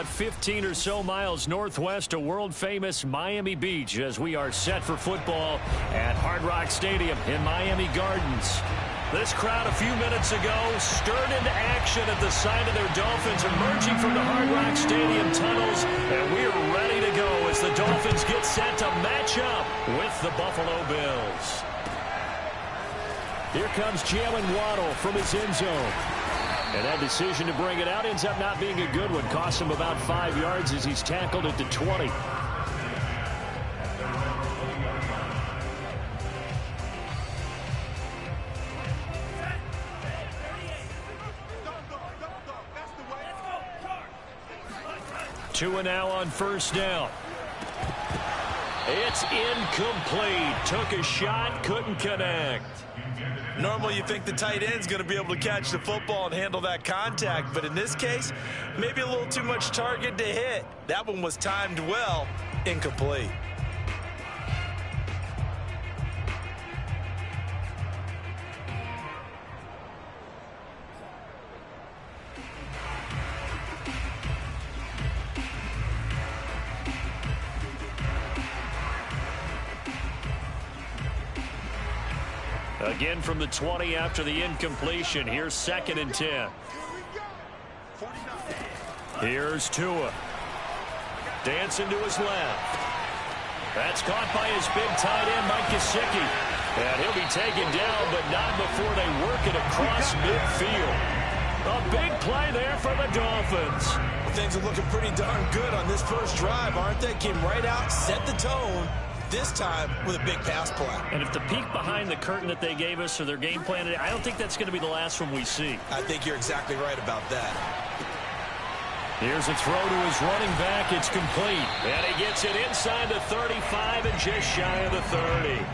about 15 or so miles northwest of world-famous Miami Beach as we are set for football at Hard Rock Stadium in Miami Gardens. This crowd a few minutes ago stirred into action at the sight of their Dolphins emerging from the Hard Rock Stadium tunnels, and we are ready to go as the Dolphins get set to match up with the Buffalo Bills. Here comes Jalen Waddle from his end zone. And that decision to bring it out ends up not being a good one. Costs him about 5 yards as he's tackled at the 20. Two and now on first down. It's incomplete. Took a shot, couldn't connect. Normally you think the tight end's going to be able to catch the football and handle that contact, but in this case, maybe a little too much target to hit. That one was timed well, incomplete. Again from the 20 after the incompletion. Here's 2nd and 10. Here's Tua. Dancing to his left. That's caught by his big tight end, Mike Gesicki. And he'll be taken down, but not before they work it across midfield. A big play there for the Dolphins. Things are looking pretty darn good on this first drive, aren't they? Came right out, set the tone. This time with a big pass play. And if the peek behind the curtain that they gave us or their game plan, I don't think that's going to be the last one we see. I think you're exactly right about that. Here's a throw to his running back. It's complete. And he gets it inside the 35 and just shy of the 30.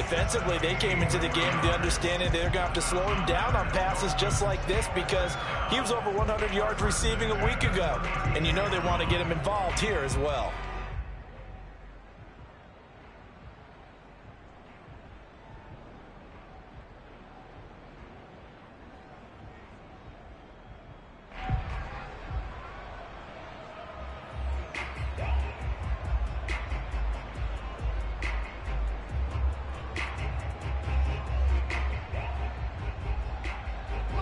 Defensively, they came into the game with the understanding they're going to have to slow him down on passes just like this because he was over 100 yards receiving a week ago. And you know they want to get him involved here as well.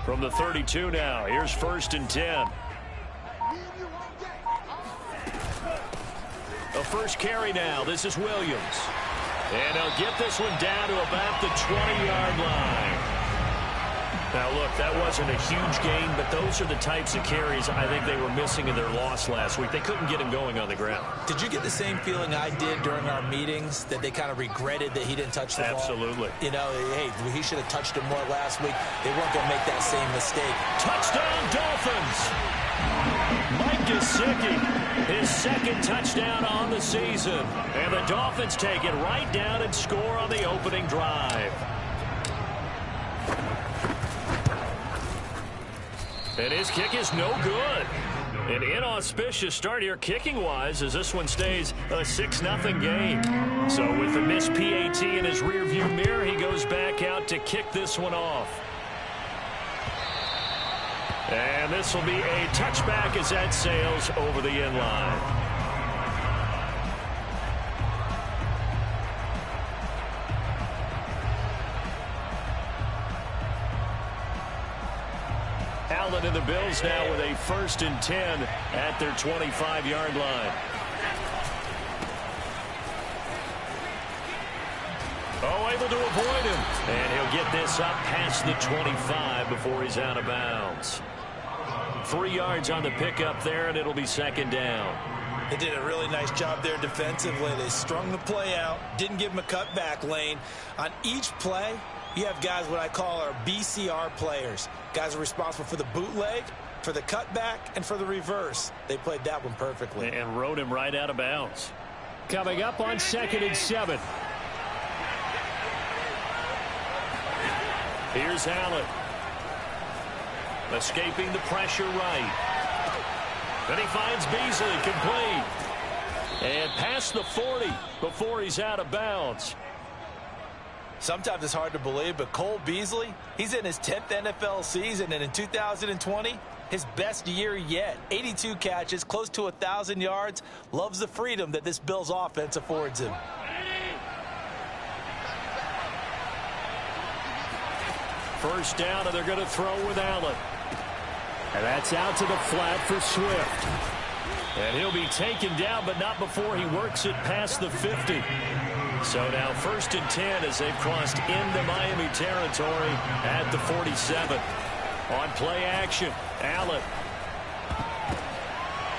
From the 32 now, here's 1st and 10. The first carry now, this is Williams. And he'll get this one down to about the 20-yard line. Now, look, that wasn't a huge gain, but those are the types of carries I think they were missing in their loss last week. They couldn't get him going on the ground. Did you get the same feeling I did during our meetings, that they kind of regretted that he didn't touch the ball? Absolutely. You know, hey, he should have touched it more last week. They weren't going to make that same mistake. Touchdown, Dolphins! Mike Gesicki, his 2nd touchdown on the season. And the Dolphins take it right down and score on the opening drive. And his kick is no good. An inauspicious start here kicking-wise as this one stays a 6-0 game. So with the missed PAT in his rearview mirror, he goes back out to kick this one off. And this will be a touchback as that sails over the end line. Allen and the Bills now with a 1st and 10 at their 25-yard line. Oh, able to avoid him. And he'll get this up past the 25 before he's out of bounds. 3 yards on the pickup there, and it'll be 2nd down. They did a really nice job there defensively. They strung the play out, didn't give him a cutback lane. On each play, you have guys what I call our BCR players. Guys are responsible for the bootleg, for the cutback, and for the reverse. They played that one perfectly. And rode him right out of bounds. Coming up on 2nd and 7. Here's Allen. Escaping the pressure right. Then he finds Beasley, complete. And past the 40 before he's out of bounds. Sometimes it's hard to believe, but Cole Beasley, he's in his 10th NFL season, and in 2020, His best year yet. 82 catches, close to 1,000 yards. Loves the freedom that this Bills offense affords him. First down, and they're going to throw with Allen. And that's out to the flat for Swift. And he'll be taken down, but not before he works it past the 50. So now 1st and 10 as they've crossed into Miami territory at the 47. On play action, Allen.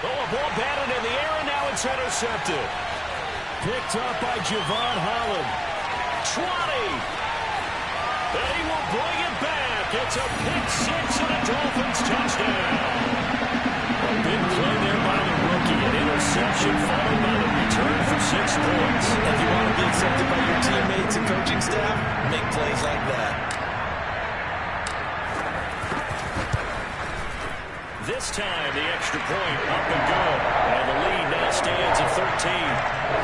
Oh, a ball batted in the air, and now it's intercepted. Picked up by Javon Holland. 20. And he will bring it back. It's a pick six and a Dolphins touchdown. A big play there by the rookie. An interception followed by the return for 6 points. If you want to be accepted by your teammates and coaching staff, make plays like that. This time, the extra point up and good. And the lead now stands at 13.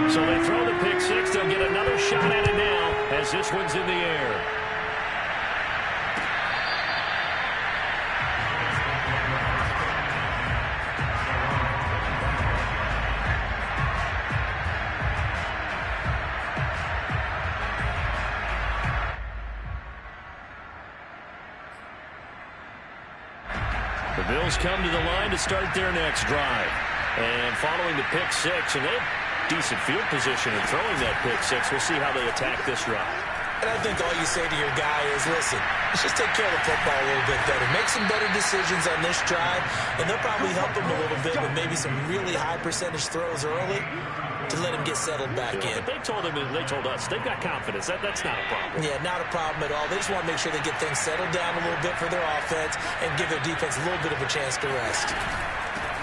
So they throw the pick six. They'll get another shot at it now as this one's in the air. The Bills come to the line to start their next drive. And following the pick six, and they have decent field position in throwing that pick six. We'll see how they attack this drive. And I think all you say to your guy is, listen, let's just take care of the football a little bit better. Make some better decisions on this drive, and they'll probably help him a little bit with maybe some really high percentage throws early to let him get settled back in. But they told us they've got confidence. That's not a problem. Yeah, not a problem at all. They just want to make sure they get things settled down a little bit for their offense and give their defense a little bit of a chance to rest.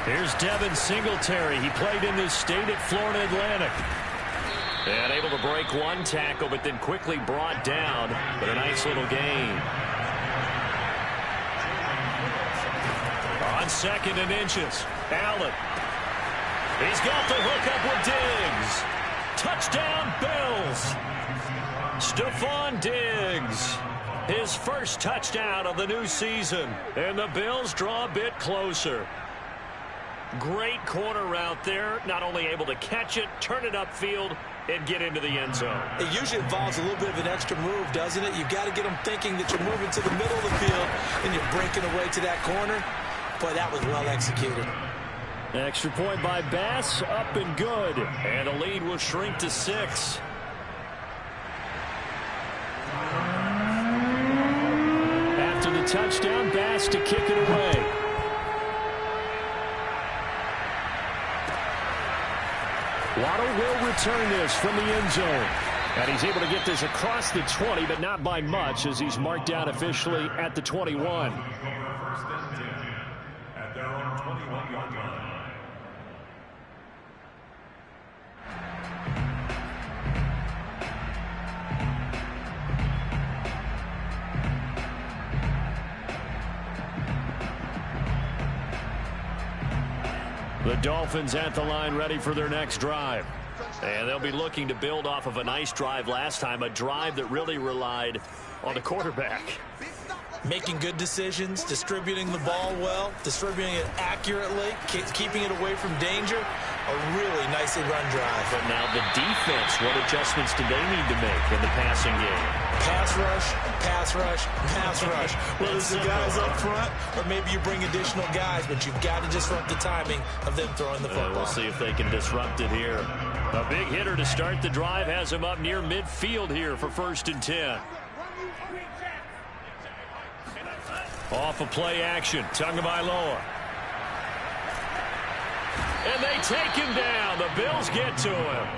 Here's Devin Singletary. He played in this state at Florida Atlantic. And able to break one tackle, but then quickly brought down with a nice little gain. On 2nd and inches, Allen. He's got the hook up with Diggs. Touchdown, Bills. Stephon Diggs. His first touchdown of the new season. And the Bills draw a bit closer. Great corner route there. Not only able to catch it, turn it upfield, and get into the end zone. It usually involves a little bit of an extra move, doesn't it? You've got to get them thinking that you're moving to the middle of the field and you're breaking away to that corner. Boy, that was well executed. Extra point by Bass, up and good. And the lead will shrink to 6. After the touchdown, Bass to kick it away. Waddle will return this from the end zone. And he's able to get this across the 20, but not by much as he's marked down officially at the 21. At their own 21-yard line. The Dolphins at the line ready for their next drive. And they'll be looking to build off of a nice drive last time, a drive that really relied on the quarterback. Making good decisions, distributing the ball well, distributing it accurately, keeping it away from danger. A really nicely run drive. But now the defense, what adjustments do they need to make in the passing game? Pass rush, pass rush, pass rush. Whether it's the guys up front or maybe you bring additional guys, but you've got to disrupt the timing of them throwing the football. We'll see if they can disrupt it here. A big hitter to start the drive has him up near midfield here for 1st and 10. Off of play action, Tagovailoa. And they take him down. The Bills get to him.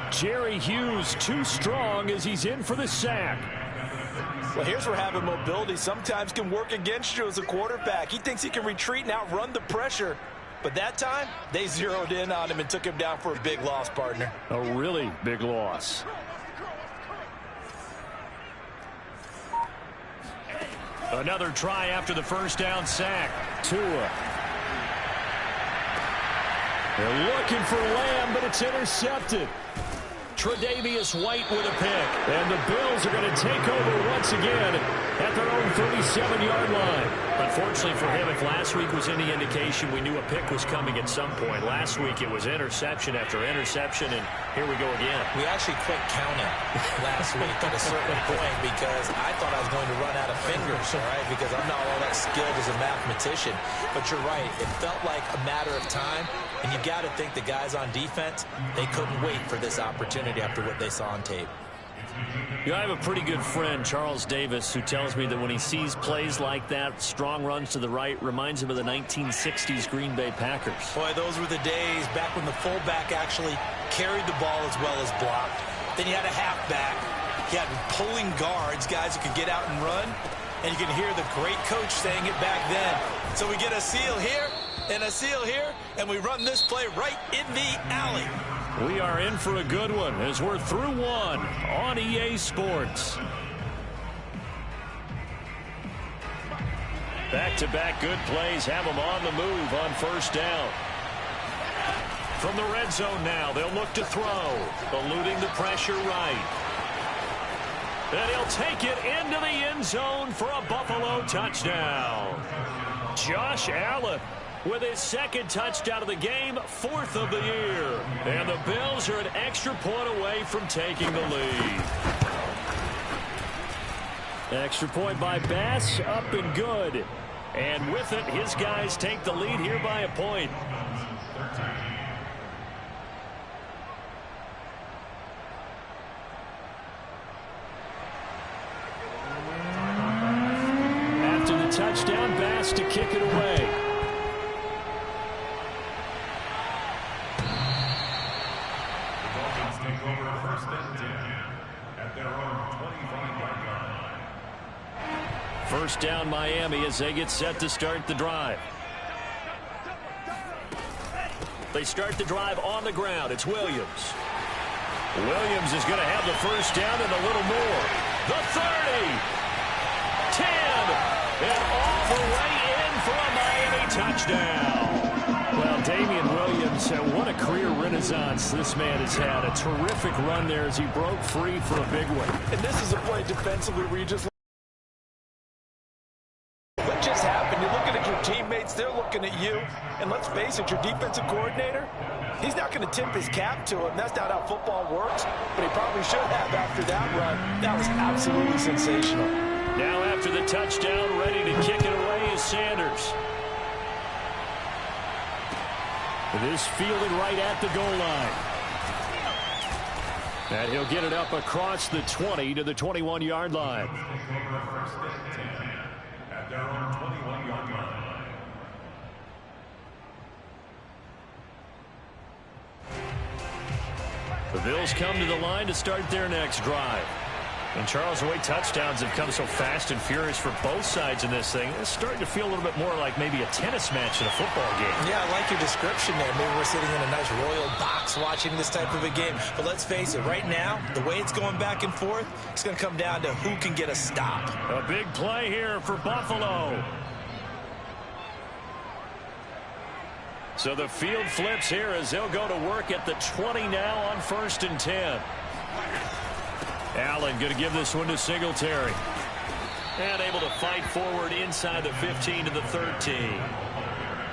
Jerry Hughes too strong as he's in for the sack. Well, here's where having mobility sometimes can work against you as a quarterback. He thinks he can retreat and outrun the pressure. But that time, they zeroed in on him and took him down for a big loss, partner. A really big loss. Another try after the first down sack. Tua. They're looking for Lamb, but it's intercepted. Tre'Davious White with a pick. And the Bills are going to take over once again at their own 37-yard line. Unfortunately for him, if last week was any indication, we knew a pick was coming at some point. Last week it was interception after interception, and here we go again. We actually quit counting last week at a certain point because I thought I was going to run out of fingers, all right, because I'm not all that skilled as a mathematician. But you're right. It felt like a matter of time, and you got to think the guys on defense, they couldn't wait for this opportunity after what they saw on tape. You know, I have a pretty good friend, Charles Davis, who tells me that when he sees plays like that, strong runs to the right, reminds him of the 1960s Green Bay Packers. Boy, those were the days back when the fullback actually carried the ball as well as blocked. Then you had a halfback. You had pulling guards, guys who could get out and run. And you can hear the great coach saying it back then. So we get a seal here and a seal here, and we run this play right in the alley. We are in for a good one as we're through one on EA Sports. Back-to-back good plays have them on the move on first down. From the red zone now, they'll look to throw, eluding the pressure right. And he'll take it into the end zone for a Buffalo touchdown. Josh Allen with his second touchdown of the game, 4th of the year. And the Bills are an extra point away from taking the lead. Extra point by Bass, up and good. And with it, his guys take the lead here by a point. After the touchdown, Bass to kick it away. Take over first and 10 at their own 25-yard line. First down Miami as they get set to start the drive. They start the drive on the ground. It's Williams. Williams is going to have the first down and a little more. The 30. 10. And all the way in for a Miami touchdown. Well, Damian Williams, what a career renaissance this man has had. A terrific run there as he broke free for a big one. And this is a play defensively where you just... What just happened? You're looking at your teammates. They're looking at you. And let's face it, your defensive coordinator, he's not going to tip his cap to him. That's not how football works. But he probably should have after that run. That was absolutely sensational. Now after the touchdown, ready to kick it away is Sanders. This fielded right at the goal line. And he'll get it up across the 20 to the 21-yard line. First and 10 at their own 21-yard line. The Bills come to the line to start their next drive. And Charles, the way touchdowns have come so fast and furious for both sides in this thing, it's starting to feel a little bit more like maybe a tennis match in a football game. Yeah, I like your description there. Maybe we're sitting in a nice royal box watching this type of a game. But let's face it, right now, the way it's going back and forth, it's going to come down to who can get a stop. A big play here for Buffalo. So the field flips here as they'll go to work at the 20 now on 1st and 10. Allen going to give this one to Singletary. And able to fight forward inside the 15 to the 13.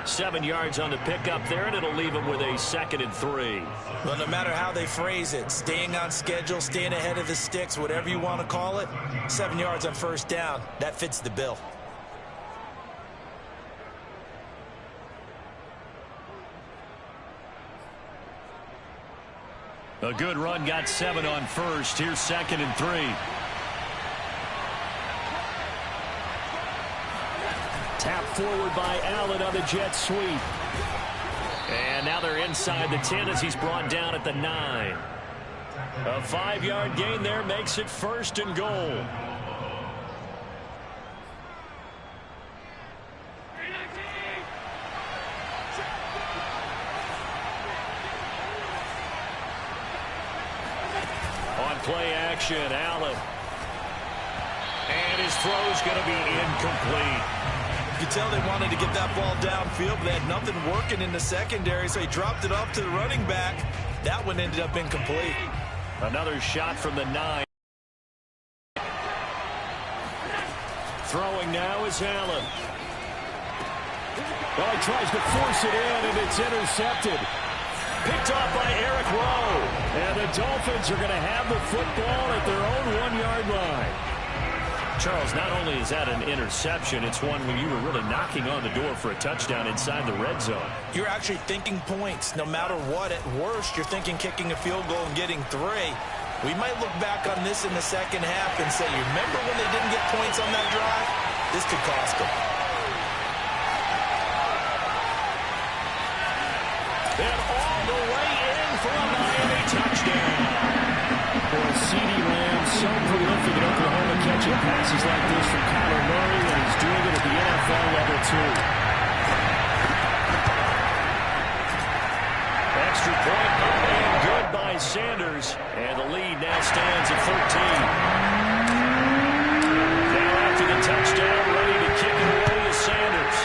7 yards on the pickup there, and it'll leave him with a 2nd and 3. Well, no matter how they phrase it, staying on schedule, staying ahead of the sticks, whatever you want to call it, 7 yards on first down, that fits the bill. A good run, got 7 on first. Here's 2nd and 3. Tap forward by Allen on the jet sweep. And now they're inside the 10 as he's brought down at the 9. A 5-yard gain there makes it 1st and goal. Play action, Allen. And his throw's going to be incomplete. You could tell they wanted to get that ball downfield, but they had nothing working in the secondary, so he dropped it off to the running back. That one ended up incomplete. Another shot from the 9. Throwing now is Allen. Well, he tries to force it in, and it's intercepted. Picked off by Eric Rowe. And the Dolphins are going to have the football at their own 1-yard line. Charles, not only is that an interception, it's one when you were really knocking on the door for a touchdown inside the red zone. You're actually thinking points. No matter what, at worst, you're thinking kicking a field goal and getting 3. We might look back on this in the second half and say, you remember when they didn't get points on that drive? This could cost them. And all the way in for a Miami touchdown. Boy, CeeDee Lamb so prolific in Oklahoma catching passes like this from Kyler Murray, and he's doing it at the NFL level too. Extra point up and good by Sanders, and the lead now stands at 13. Now after the touchdown, ready to kick it away is Sanders.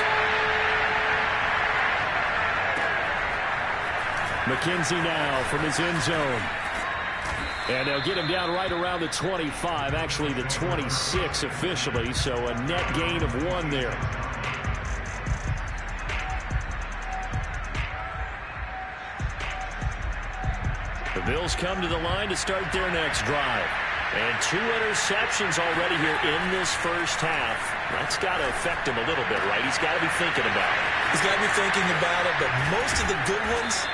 McKenzie now from his end zone. And they'll get him down right around the 25, actually the 26 officially, so a net gain of 1 there. The Bills come to the line to start their next drive. And 2 interceptions already here in this first half. That's got to affect him a little bit, right? He's got to be thinking about it. He's got to be thinking about it, but most of the good ones,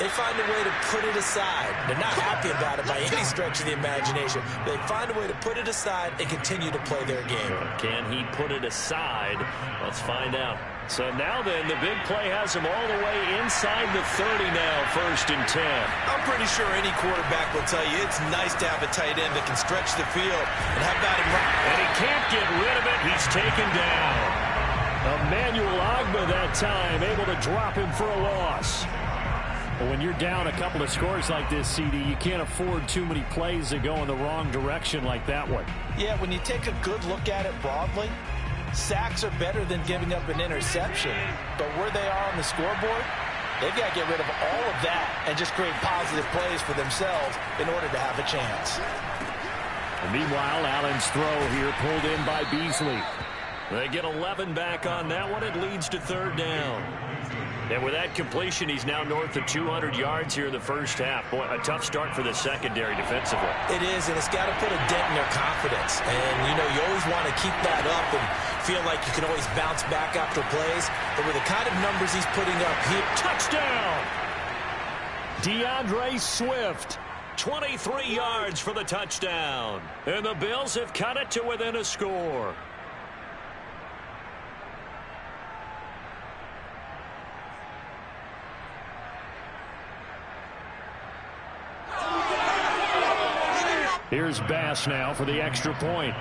they find a way to put it aside. They're not happy about it by any stretch of the imagination. They find a way to put it aside and continue to play their game. Can he put it aside? Let's find out. So now then, the big play has him all the way inside the 30 now, 1st and 10. I'm pretty sure any quarterback will tell you it's nice to have a tight end that can stretch the field. And how about him run? And he can't get rid of it. He's taken down. Emmanuel Ogbah that time, able to drop him for a loss. Well, when you're down a couple of scores like this, CD, you can't afford too many plays that go in the wrong direction like that one. Yeah, when you take a good look at it broadly, sacks are better than giving up an interception. But where they are on the scoreboard, they've got to get rid of all of that and just create positive plays for themselves in order to have a chance. And meanwhile, Allen's throw here pulled in by Beasley. They get 11 back on that one. It leads to 3rd down. And with that completion, he's now north of 200 yards here in the first half. Boy, a tough start for the secondary defensively. It is, and it's got to put a dent in their confidence. And, you know, you always want to keep that up and feel like you can always bounce back after plays. But with the kind of numbers he's putting up here. Touchdown! DeAndre Swift, 23 yards for the touchdown. And the Bills have cut it to within a score. Here's Bass now for the extra point.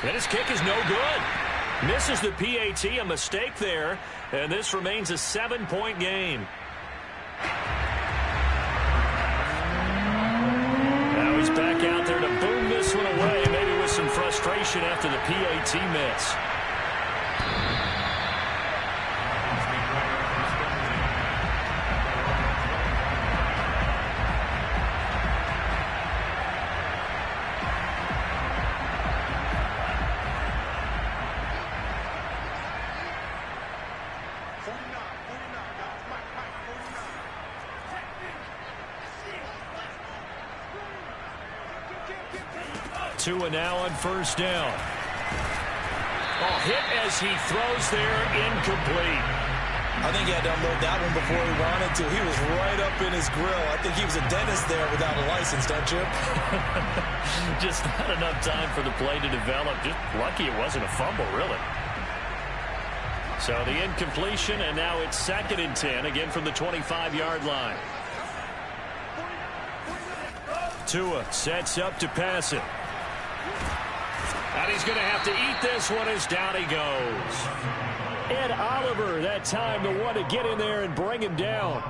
And his kick is no good. Misses the PAT, a mistake there. And this remains a 7-point game. Now he's back out there to boom this one away, maybe with some frustration after the PAT miss. Tua now on 1st down. Oh, hit as he throws there, incomplete. I think he had to unload that one before he wanted to. He was right up in his grill. I think he was a dentist there without a license, don't you? Just not enough time for the play to develop. Just lucky it wasn't a fumble, really. So the incompletion, and now it's 2nd and 10, again from the 25-yard line. Tua sets up to pass it. And he's going to have to eat this one as down he goes. Ed Oliver, that time, the one to get in there and bring him down.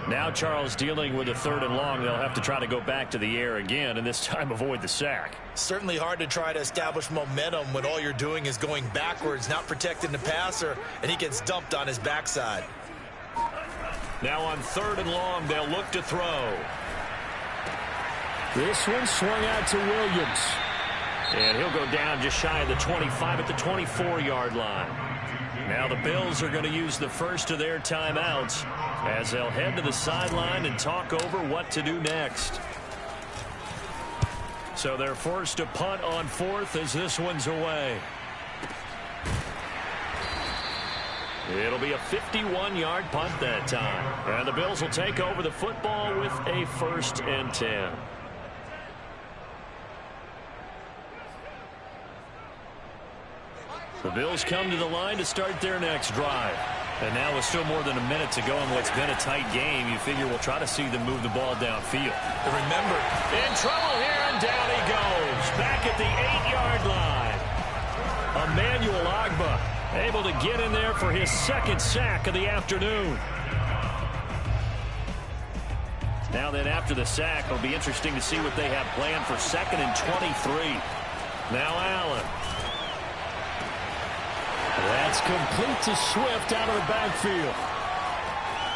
Now Charles dealing with a 3rd and long. They'll have to try to go back to the air again, and this time avoid the sack. Certainly hard to try to establish momentum when all you're doing is going backwards, not protecting the passer, and he gets dumped on his backside. Now on 3rd and long, they'll look to throw. This one swung out to Williams. And he'll go down just shy of the 25 at the 24-yard line. Now the Bills are going to use the first of their timeouts as they'll head to the sideline and talk over what to do next. So they're forced to punt on 4th as this one's away. It'll be a 51-yard punt that time. And the Bills will take over the football with a 1st and 10. The Bills come to the line to start their next drive. And now with still more than a minute to go in what's been a tight game, you figure we'll try to see them move the ball downfield. And remember, in trouble here, and down he goes. Back at the 8-yard line. Emmanuel Ogbah able to get in there for his 2nd sack of the afternoon. Now then, after the sack, it'll be interesting to see what they have planned for 2nd and 23. Now Allen. That's complete to Swift out of the backfield.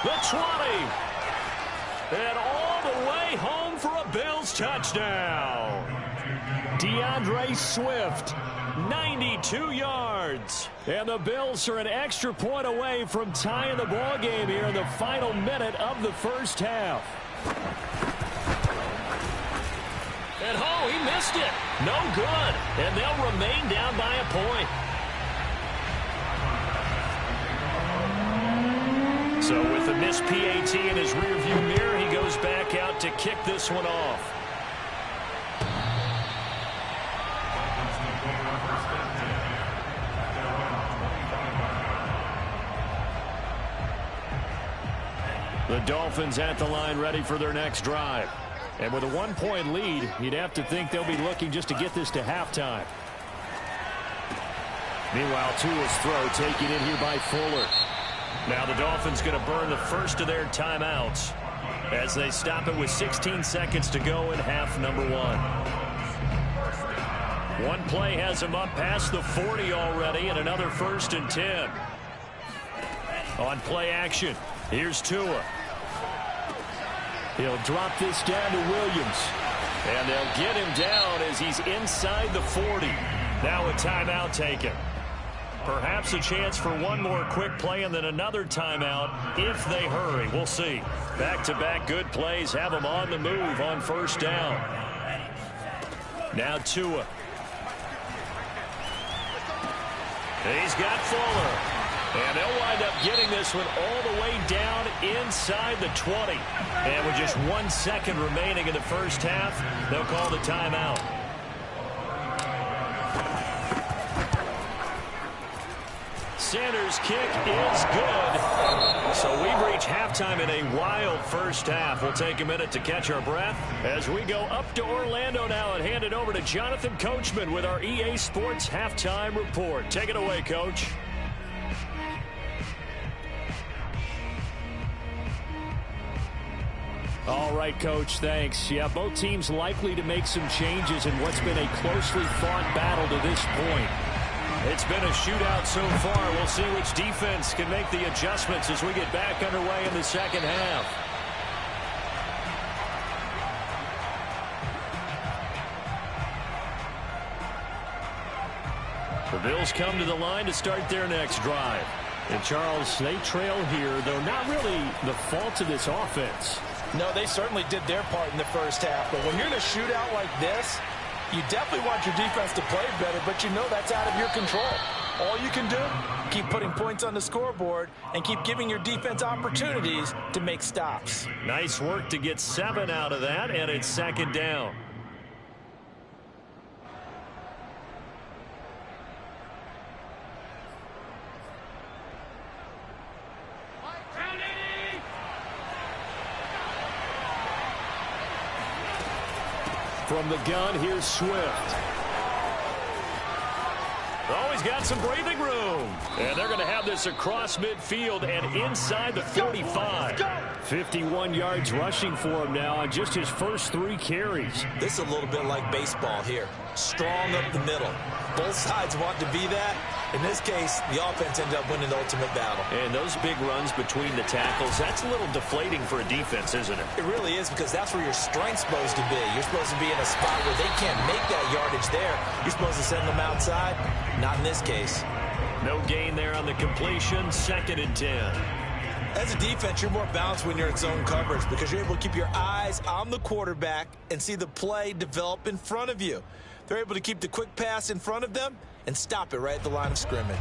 The 20. And all the way home for a Bills touchdown. DeAndre Swift, 92 yards. And the Bills are an extra point away from tying the ball game here in the final minute of the first half. And oh, he missed it. No good. And they'll remain down by a point. So with a missed PAT in his rearview mirror, he goes back out to kick this one off. The Dolphins at the line ready for their next drive. And with a 1-point lead, you'd have to think they'll be looking just to get this to halftime. Meanwhile, Tua's throw taken in here by Fuller. Now the Dolphins going to burn the first of their timeouts as they stop it with 16 seconds to go in half number 1. One play has them up past the 40 already, and another 1st and 10. On play action, here's Tua. He'll drop this down to Williams. And they'll get him down as he's inside the 40. Now a timeout taken. Perhaps a chance for one more quick play and then another timeout if they hurry. We'll see. Back-to-back good plays have them on the move on 1st down. Now Tua. He's got Fuller. And they'll wind up getting this one all the way down inside the 20. And with just 1 second remaining in the first half, they'll call the timeout. Sanders' kick is good. So we've reached halftime in a wild first half. We'll take a minute to catch our breath as we go up to Orlando now and hand it over to Jonathan Coachman with our EA Sports Halftime Report. Take it away, Coach. All right, Coach, thanks. Yeah, both teams likely to make some changes in what's been a closely fought battle to this point. It's been a shootout so far. We'll see which defense can make the adjustments as we get back underway in the second half. The Bills come to the line to start their next drive. And, Charles, they trail here, though not really the fault of this offense. No, they certainly did their part in the first half. But when you're in a shootout like this, you definitely want your defense to play better, but you know that's out of your control. All you can do, keep putting points on the scoreboard and keep giving your defense opportunities to make stops. Nice work to get 7 out of that, and it's 2nd down. From the gun, here's Swift. Oh, he's got some breathing room. And they're going to have this across midfield and inside the 45. 51 yards rushing for him now on just his first 3 carries. This is a little bit like baseball here. Strong up the middle. Both sides want to be that. In this case, the offense ended up winning the ultimate battle. And those big runs between the tackles, that's a little deflating for a defense, isn't it? It really is, because that's where your strength's supposed to be. You're supposed to be in a spot where they can't make that yardage there. You're supposed to send them outside. Not in this case. No gain there on the completion. 2nd and 10. As a defense, you're more balanced when you're in zone coverage because you're able to keep your eyes on the quarterback and see the play develop in front of you. They're able to keep the quick pass in front of them and stop it right at the line of scrimmage.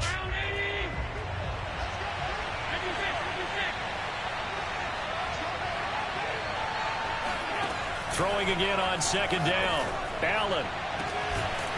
Throwing again on 2nd down. Allen.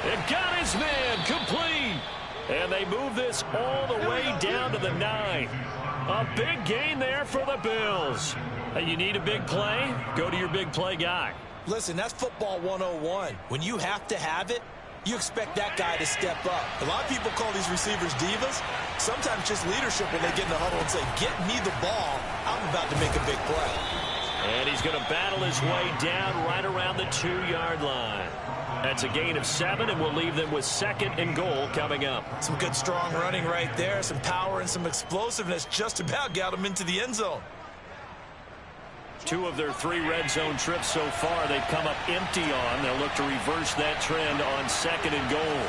It got his man complete. And they move this all the way down to the 9. A big gain there for the Bills. Hey, you need a big play? Go to your big play guy. Listen, that's football 101. When you have to have it, you expect that guy to step up. A lot of people call these receivers divas. Sometimes just leadership when they get in the huddle and say, get me the ball. I'm about to make a big play. And he's going to battle his way down right around the 2-yard line. That's a gain of 7, and we'll leave them with 2nd and goal coming up. Some good strong running right there. Some power and some explosiveness just about got him into the end zone. 2 of their 3 red zone trips so far they've come up empty on. They'll look to reverse that trend on 2nd and goal.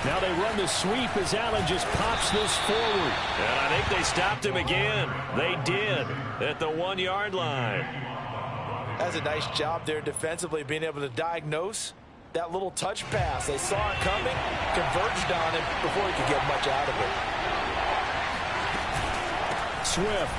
Now they run the sweep as Allen just pops this forward. And I think they stopped him again. They did at the 1-yard line. That's a nice job there defensively, being able to diagnose that little touch pass. They saw it coming, converged on it before he could get much out of it. Swift.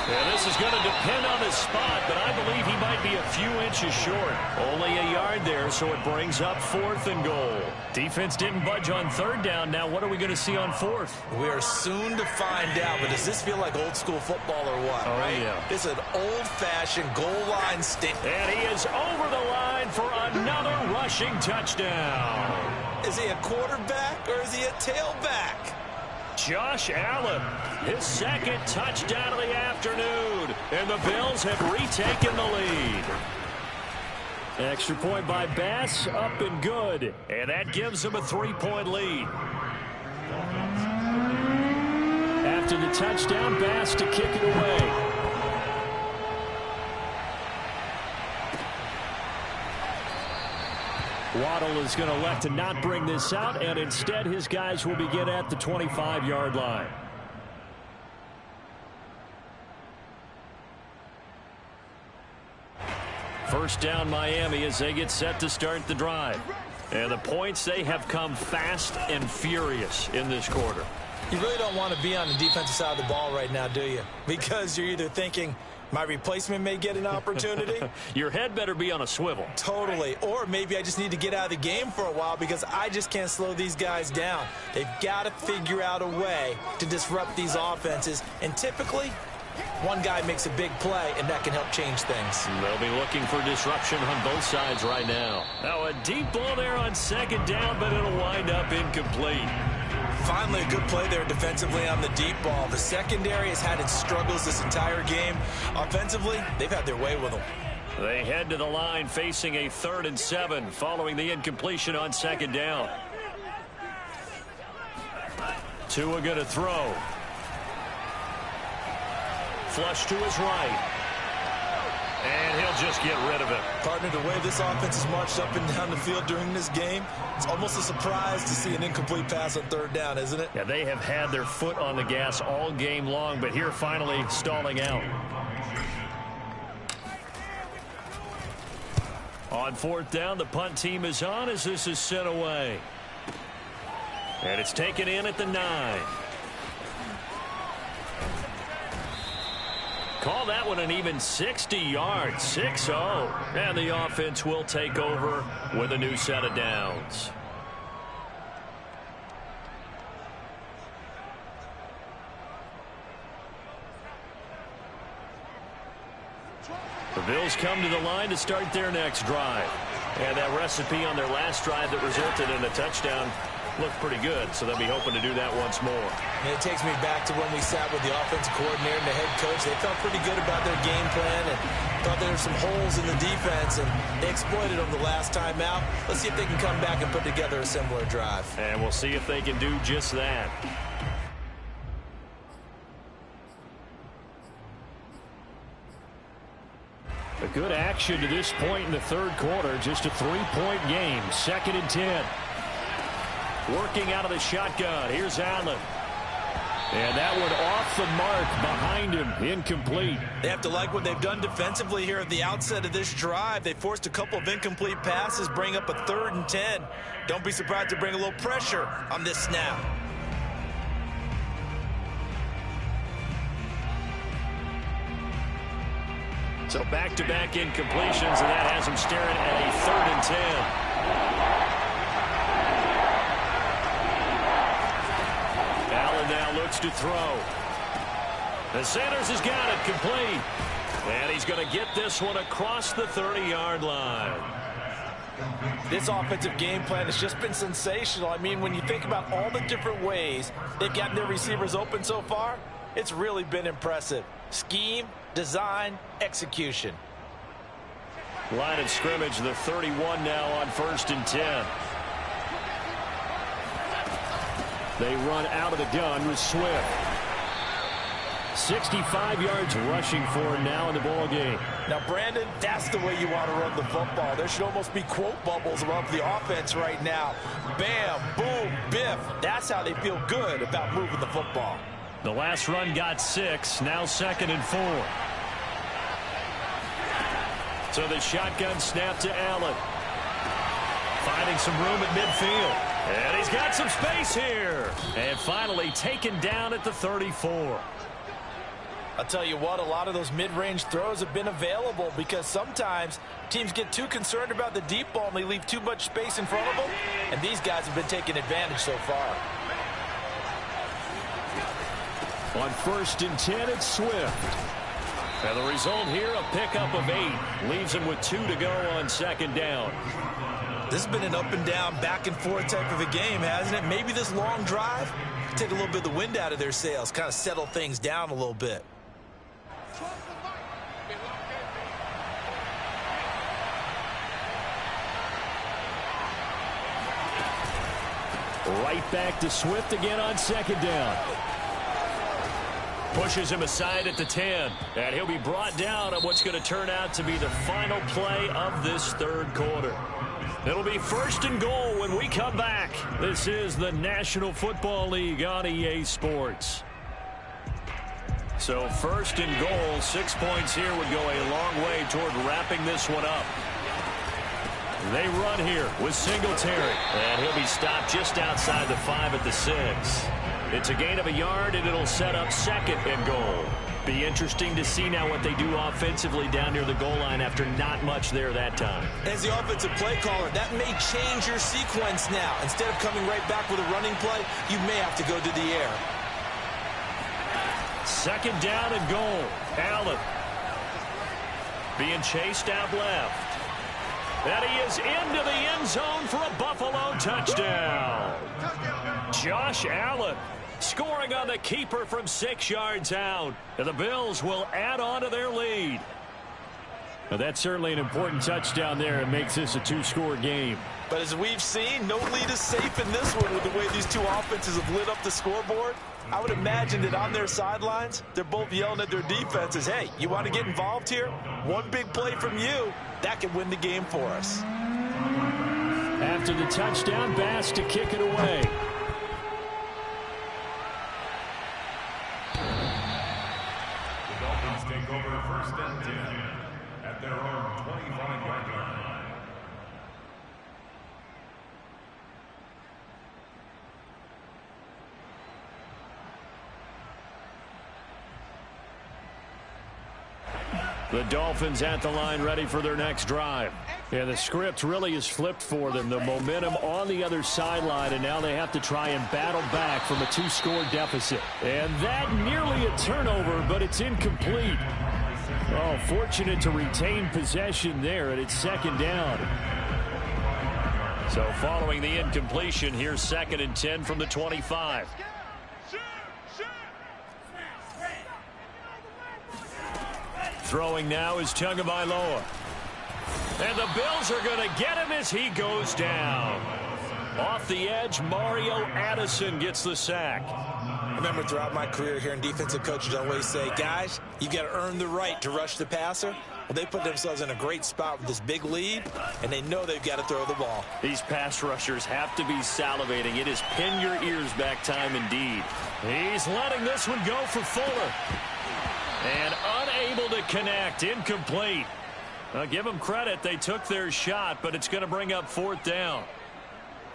And this is going to depend on the spot, but I believe he might be a few inches short. Only a yard there, so it brings up 4th and goal. Defense didn't budge on 3rd down. Now what are we going to see on 4th? We are soon to find out, but does this feel like old school football or what? Oh, right? Yeah. It's an old-fashioned goal line stand. And he is over the line for another rushing touchdown. Is he a quarterback or is he a tailback? Josh Allen, his 2nd touchdown of the afternoon, and the Bills have retaken the lead. Extra point by Bass, up and good, and that gives them a 3-point lead. After the touchdown, Bass to kick it away. Waddle is going to elect to not bring this out, and instead his guys will begin at the 25-yard line. First down Miami as they get set to start the drive. And the points, they have come fast and furious in this quarter. You really don't want to be on the defensive side of the ball right now, do you? Because you're either thinking, my replacement may get an opportunity. Your head better be on a swivel. Totally. Or maybe I just need to get out of the game for a while because I just can't slow these guys down. They've got to figure out a way to disrupt these offenses. And typically, one guy makes a big play, and that can help change things. They'll be looking for disruption on both sides right now. Now a deep ball there on 2nd down, but it'll wind up incomplete. Finally, a good play there defensively on the deep ball. The secondary has had its struggles this entire game. Offensively, they've had their way with them. They head to the line facing a 3rd and 7 following the incompletion on 2nd down. Tua going to throw. Flush to his right. And he'll just get rid of it. Partner, the way this offense has marched up and down the field during this game, it's almost a surprise to see an incomplete pass on 3rd down, isn't it? Yeah, they have had their foot on the gas all game long, but here finally stalling out. On 4th down, the punt team is on as this is sent away. And it's taken in at the 9. Call that one an even 60 yards, 6-0. And the offense will take over with a new set of downs. The Bills come to the line to start their next drive. And that recipe on their last drive that resulted in a touchdown looked pretty good, so they'll be hoping to do that once more. And it takes me back to when we sat with the offensive coordinator and the head coach. They felt pretty good about their game plan and thought there were some holes in the defense, and they exploited them the last time out. Let's see if they can come back and put together a similar drive. And we'll see if they can do just that. A good action to this point in the third quarter. Just a 3-point game. 2nd and 10. Working out of the shotgun. Here's Allen. And that one off the mark behind him. Incomplete. They have to like what they've done defensively here at the outset of this drive. They forced a couple of incomplete passes, bring up a 3rd and 10. Don't be surprised to bring a little pressure on this snap. So back-to-back incompletions, and that has him staring at a 3rd and 10. Allen now looks to throw. And Sanders has got it complete. And he's going to get this one across the 30-yard line. This offensive game plan has just been sensational. I mean, when you think about all the different ways they've gotten their receivers open so far, it's really been impressive. Scheme, design, execution. Line of scrimmage, the 31 now on 1st and 10. They run out of the gun with Swift. 65 yards rushing for him now in the ball game. Now, Brandon, that's the way you want to run the football. There should almost be quote bubbles above the offense right now. Bam, boom, biff. That's how they feel good about moving the football. The last run got 6. Now 2nd and 4. So the shotgun snap to Allen. Finding some room at midfield. And he's got some space here. And finally taken down at the 34. I'll tell you what, a lot of those mid-range throws have been available because sometimes teams get too concerned about the deep ball and they leave too much space in front of them. And these guys have been taking advantage so far. On 1st and 10, it's Swift. And the result here, a pickup of 8. Leaves him with 2 to go on 2nd down. This has been an up and down, back and forth type of a game, hasn't it? Maybe this long drive take a little bit of the wind out of their sails, kind of settle things down a little bit. Right back to Swift again on 2nd down. Pushes him aside at the 10. And he'll be brought down on what's going to turn out to be the final play of this third quarter. It'll be 1st and goal when we come back. This is the National Football League on EA Sports. So 1st and goal, 6 points here would go a long way toward wrapping this one up. They run here with Singletary. And he'll be stopped just outside the 5 at the 6. It's a gain of a yard, and it'll set up 2nd and goal. Be interesting to see now what they do offensively down near the goal line after not much there that time. As the offensive play caller, that may change your sequence now. Instead of coming right back with a running play, you may have to go to the air. 2nd down and goal. Allen being chased out left. And he is into the end zone for a Buffalo touchdown. Josh Allen scoring on the keeper from 6 yards out. And the Bills will add on to their lead. Well, that's certainly an important touchdown there. It makes this a 2-score game. But as we've seen, no lead is safe in this one with the way these two offenses have lit up the scoreboard. I would imagine that on their sidelines, they're both yelling at their defenses, hey, you want to get involved here? One big play from you, that could win the game for us. After the touchdown, Bass to kick it away. The Dolphins take over 1st and 10 at their own 25-yard line. The Dolphins at the line ready for their next drive. Yeah, the script really is flipped for them. The momentum on the other sideline, and now they have to try and battle back from a 2-score deficit. And that nearly a turnover, but it's incomplete. Oh, fortunate to retain possession there, and it's 2nd down. So following the incompletion, here's 2nd and 10 from the 25. Throwing now is Tagovailoa. And the Bills are going to get him as he goes down. Off the edge, Mario Addison gets the sack. I remember throughout my career hearing defensive coaches always say, guys, you've got to earn the right to rush the passer. Well, they put themselves in a great spot with this big lead, and they know they've got to throw the ball. These pass rushers have to be salivating. It is pin your ears back time indeed. He's letting this one go for Fuller. And unable to connect, incomplete. Give them credit, they took their shot, but it's going to bring up 4th down.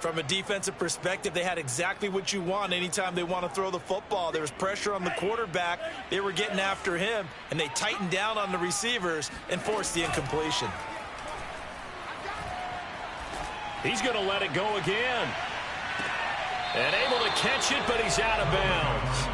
From a defensive perspective, they had exactly what you want anytime they want to throw the football. There was pressure on the quarterback. They were getting after him, and they tightened down on the receivers and forced the incompletion. He's going to let it go again. And able to catch it, but he's out of bounds.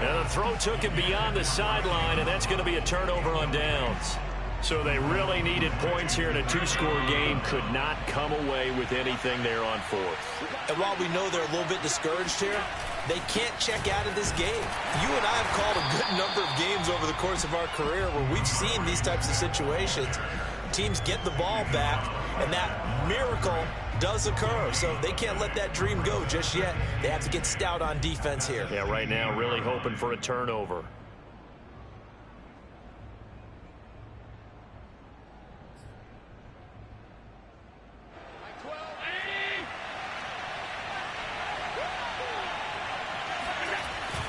And the throw took him beyond the sideline, and that's going to be a turnover on downs. So they really needed points here in a 2-score game. Could not come away with anything there on 4th. And while we know they're a little bit discouraged here, they can't check out of this game. You and I have called a good number of games over the course of our career where we've seen these types of situations. Teams get the ball back, and that miracle does occur. So they can't let that dream go just yet. They have to get stout on defense here. Yeah, right now really hoping for a turnover.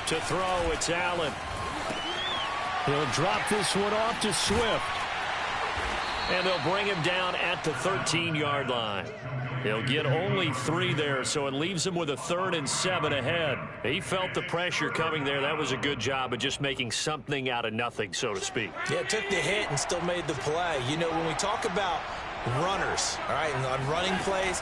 To throw, it's Allen. He'll drop this one off to Swift. And they'll bring him down at the 13-yard line. He'll get only 3 there, so it leaves him with a 3rd and 7 ahead. He felt the pressure coming there. That was a good job of just making something out of nothing, so to speak. Yeah, took the hit and still made the play. You know, when we talk about runners, all right, and on running plays,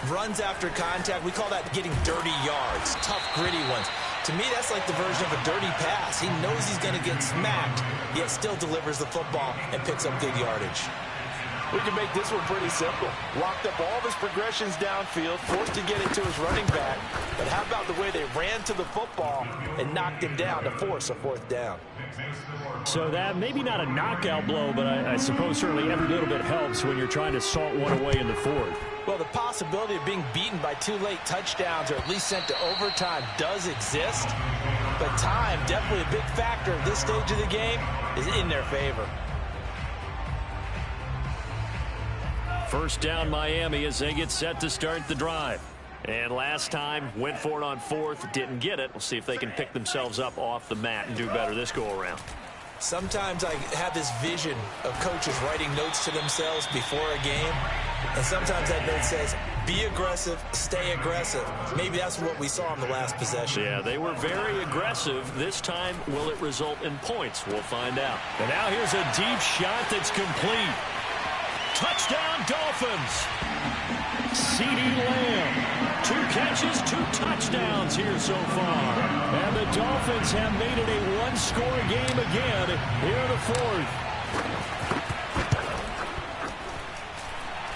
runs after contact, we call that getting dirty yards, tough, gritty ones. To me, that's like the version of a dirty pass. He knows he's going to get smacked, yet still delivers the football and picks up good yardage. We can make this one pretty simple. Locked up all of his progressions downfield, forced to get it to his running back. But how about the way they ran to the football and knocked him down to force a 4th down? So that maybe not a knockout blow, but I suppose certainly every little bit helps when you're trying to salt one away in the 4th. Well, the possibility of being beaten by 2 late touchdowns or at least sent to overtime does exist. But time, definitely a big factor at this stage of the game, is in their favor. 1st down Miami as they get set to start the drive. And last time, went for it on 4th, didn't get it. We'll see if they can pick themselves up off the mat and do better this go-around. Sometimes I have this vision of coaches writing notes to themselves before a game. And sometimes that note says, be aggressive, stay aggressive. Maybe that's what we saw in the last possession. Yeah, they were very aggressive. This time, will it result in points? We'll find out. And now here's a deep shot that's complete. Touchdown, Dolphins. CeeDee Lamb. 2 catches, 2 touchdowns here so far. And the Dolphins have made it a 1-score game again here in the 4th.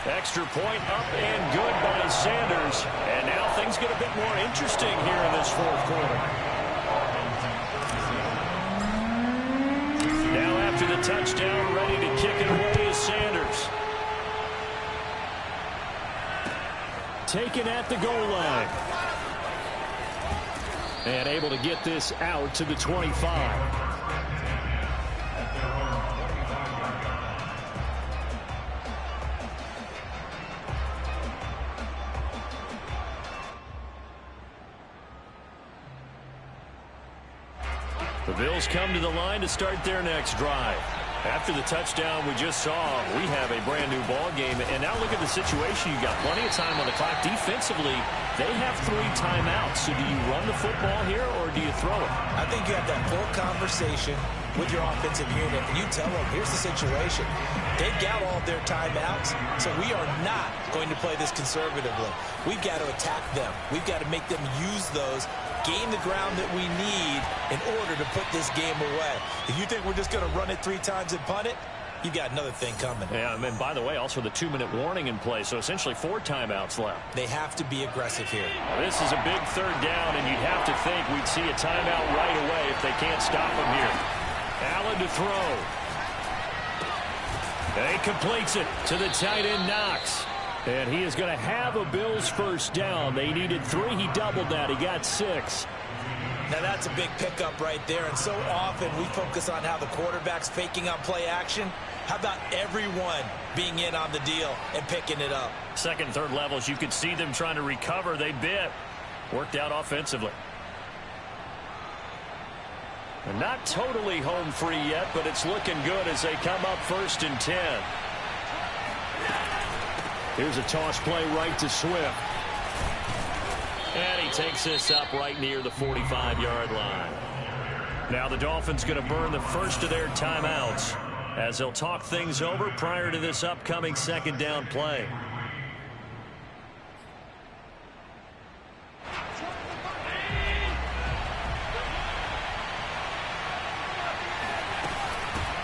Extra point up and good by Sanders. And now things get a bit more interesting here in this 4th quarter. Now after the touchdown, ready to kick it away is Sanders. Taken at the goal line. And able to get this out to the 25. The Bills come to the line to start their next drive. After the touchdown we just saw, we have a brand-new ball game. And now look at the situation. You got plenty of time on the clock. Defensively, they have 3 timeouts. So do you run the football here or do you throw it? I think you have that full conversation with your offensive unit, and you tell them, here's the situation. They've got all of their timeouts, so we are not going to play this conservatively. We've got to attack them. We've got to make them use those, gain the ground that we need in order to put this game away. If you think we're just going to run it 3 times and punt it, you've got another thing coming. Yeah, and by the way, also the 2-minute warning in play, so essentially 4 timeouts left. They have to be aggressive here. This is a big third down, and you'd have to think we'd see a timeout right away if they can't stop him here. Allen to throw. And he completes it to the tight end, Knox. And he is going to have a Bills first down. They needed 3. He doubled that. He got 6. Now that's a big pickup right there, and so often we focus on how the quarterback's faking on play action. How about everyone being in on the deal and picking it up? Second and third levels, you could see them trying to recover. They bit. Worked out offensively. And not totally home free yet, but it's looking good as they come up 1st and 10. Here's a toss play right to Swift. And he takes this up right near the 45-yard line. Now the Dolphins going to burn the first of their timeouts as they'll talk things over prior to this upcoming second down play.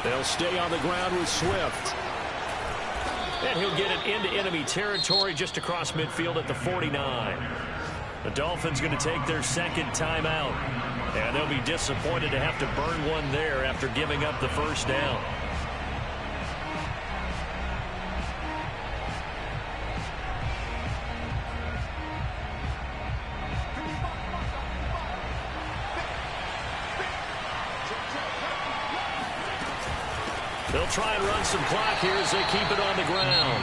They'll stay on the ground with Swift. And he'll get it into enemy territory just across midfield at the 49. The Dolphins going to take their second timeout. And they'll be disappointed to have to burn one there after giving up the first down. They'll try and run some clock here as they keep it on the ground.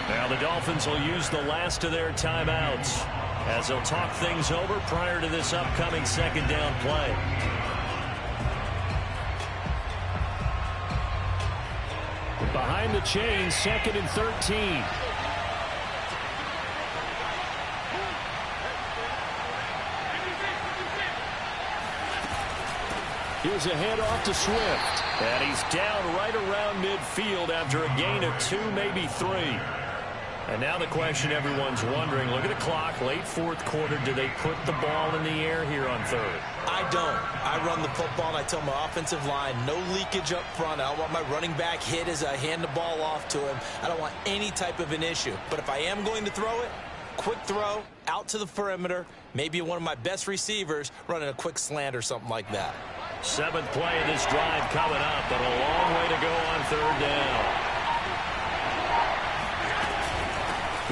Now the Dolphins will use the last of their timeouts as they'll talk things over prior to this upcoming second down play. Behind the chains, 2nd and 13. Here's a handoff to Swift. And he's down right around midfield after a gain of 2, maybe 3. And now the question everyone's wondering, look at the clock, late 4th quarter, do they put the ball in the air here on 3rd? I don't. I run the football and I tell my offensive line, no leakage up front. I don't want my running back hit as I hand the ball off to him. I don't want any type of an issue. But if I am going to throw it, quick throw, out to the perimeter, maybe one of my best receivers running a quick slant or something like that. 7th play of this drive coming up, but a long way to go on 3rd down.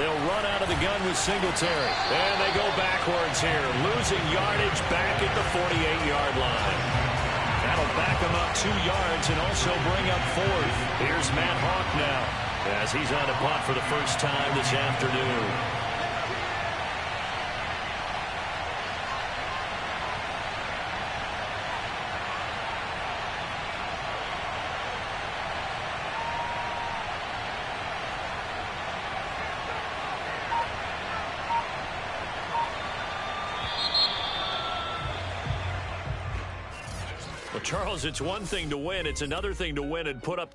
They'll run out of the gun with Singletary. And they go backwards here, losing yardage back at the 48-yard line. That'll back them up 2 yards and also bring up 4th. Here's Matt Hawk now as he's on a punt for the first time this afternoon. Well, Charles, it's one thing to win. It's another thing to win and put up.